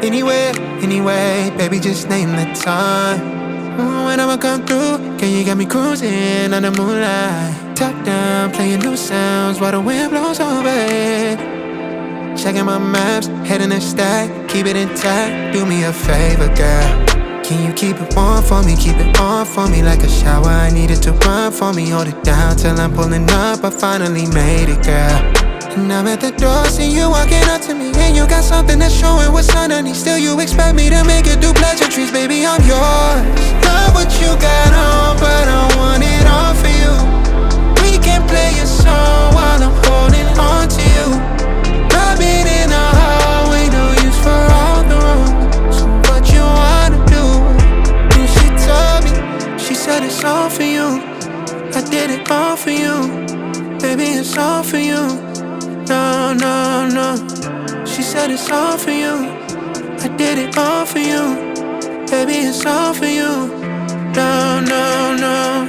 Anywhere, anyway, baby, just name the time. When I'ma come through, girl, you got me cruising under moonlight. Top down, playing new sounds while the wind blows over it. Checking my maps, heading a stack, keep it intact. Do me a favor, girl. Can you keep it warm for me, keep it on for me like a shower? I need it to run for me, hold it down till I'm pulling up. I finally made it, girl. And I'm at the door, see you walking up to me, and you got something that's showing what's underneath. Still you expect me to make it do pleasantries, baby, I'm yours. Love what you got on, but I want it all for you. We can play a song while I'm holding on to you. Rubbing in the hallway, no use for all the rooms. So what you wanna do? And she told me, she said it's all for you. I did it all for you, baby, it's all for you. No, no, no. She said it's all for you. I did it all for you, baby, it's all for you. No, no, no.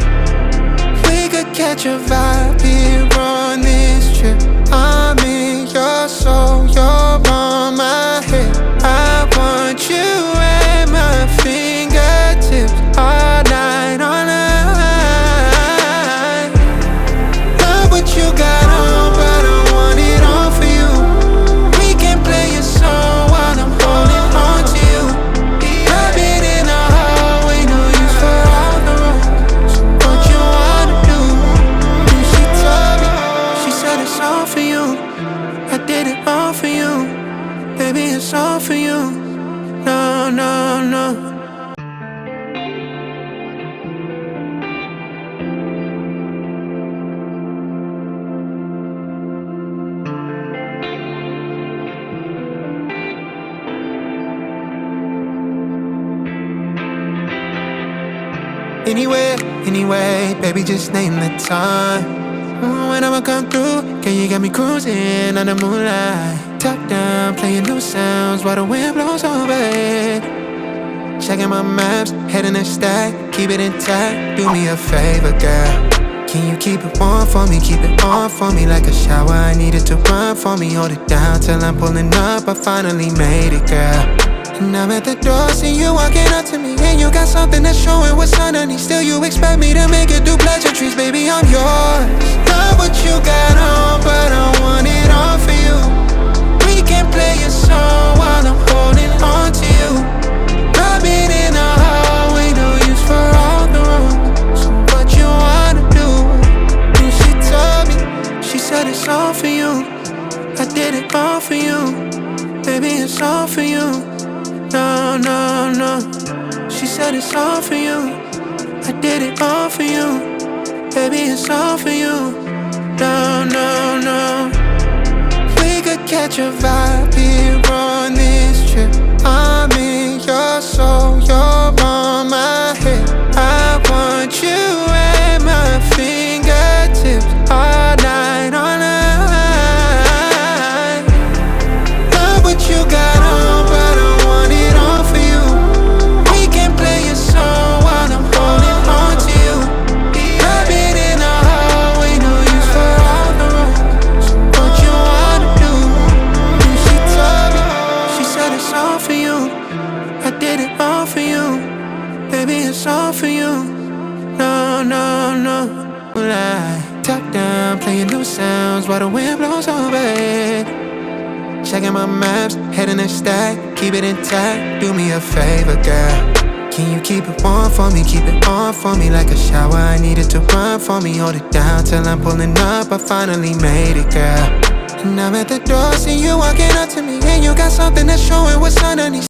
We could catch a vibe here on this trip. I'm in your soul, you're on my head. I want you at my fingertips all night, all night. Love what you got on, but I want it all for you. We can play a song while I'm holding on to you. I've been in the hallway, no use for all the rooms. So what you wanna do? And she told me, she said it's all for you. I did it all for you, baby, it's all for you. No, no, no. Anywhere, anyway, baby, just name the time. When I'ma come through, girl, you got me cruising under moonlight. Top down, playing new sounds while the wind blows over it. Checking my maps, heading a stack, keep it intact. Do me a favor, girl. Can you keep it warm for me, keep it on for me like a shower? I need it to run for me, hold it down till I'm pulling up. I finally made it, girl. And I'm at the door, see you walking up to me, and you got something that's showing what's underneath. Still you expect me to make it do pleasantries, baby, I'm yours. Love what you got on, but I want it all for you. We can play a song while I'm holding on to you. Rubbing in the hallway, no use for all the rooms. So what you wanna do? And she told me, she said it's all for you. I did it all for you, baby, it's all for you. No, no, no. She said it's all for you. I did it all for you, baby, it's all for you. No, no, no. We could catch a vibe here on this trip. I'm in your soul, you're on my head. I want you at my fingertips all night, all night. Love what you got on, but I want it all for you. We can play a song while I'm holding on to you. I've been in the hallway, no use for all the rooms. So what you wanna do? And she told me, she said it's all for you. I did it all for you, baby, it's all for you. No, no, no. Like, top down, playing new sounds while the wind blows over it. Checking my maps, heading a stack, keep it intact. Do me a favor, girl. Can you keep it warm for me, keep it on for me like a shower? I need it to run for me, hold it down till I'm pulling up. I finally made it, girl. And I'm at the door, see you walking up to me, and you got something that's showing what's underneath.